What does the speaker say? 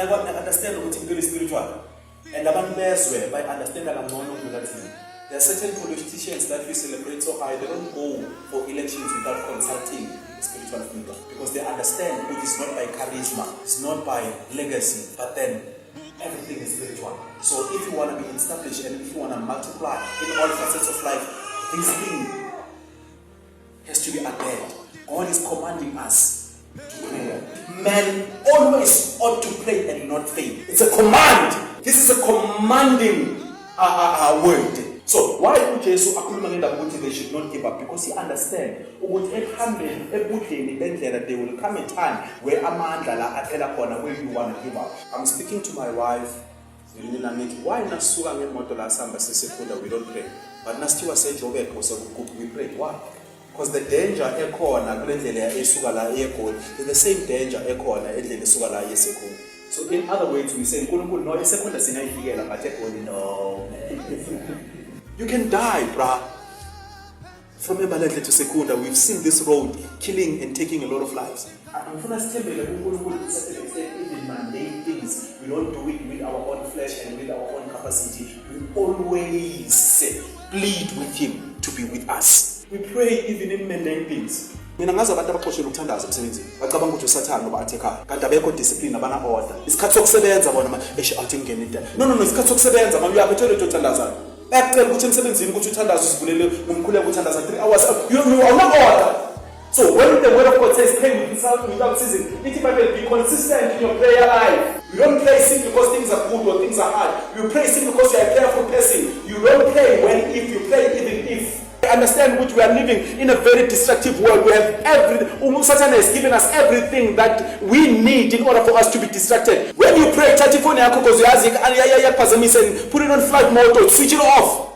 understand ukuthi impilo spiritual. And abantu bezwe by understand ngcono ukuthi there are certain politicians that we celebrate so high, they don't go for elections without consulting the spiritual leader because they understand it is not by charisma, it's not by legacy, but then everything is spiritual. So if you want to be established and if you want to multiply in all facets of life, this thing has to be adhered. God is commanding us to pray. Men always ought to pray and not faint. It's a command. This is a commanding word. So why would Jesus akhuluma they should not give up? Because he understands that there will come a time where where you want to give up. I'm speaking to my wife. Why nasuka ngemoto la samba sesifunda we don't pray? But nasiwa said we pray. Why? Because the danger ekhona kulendlela esuka la eGoli is the same danger ekhona endlela esuka la eSekhona. So in other words we say uNkulunkulu no eSekhona sinayifikela but eGoli no. You can die, brah. From Ebalete to Sekunda, we've seen this road killing and taking a lot of lives. Even mundane things, we don't do it with our own flesh and with our own capacity. We always plead with Him to be with us. We pray even in mundane things. Mina ngazi abantu abaqoshela ukuthandaza emsebenzini bacabanga ukuthi usathana ngoba atheka kanti abekho discipline abana order isikhathi sokusebenza bona athi ngene into no isikhathi sokusebenza manje uyaphethela uthandazana bayacela ukuthi emsebenzini ukuthi uthandaza usivulele ngomkhuleko ukuthandaza 3 hours you are not order. So when the word of God says pray without ceasing, it might be consistent in your prayer life. You don't pray simply because things are good or things are hard. You pray simply because you are a careful person. You don't pray when if you pray even if. Understand which we are living in a very destructive world. We have Satan has given us everything that we need in order for us to be distracted. When you pray, touch your phone because you ask and put it on flight mode or switch it off.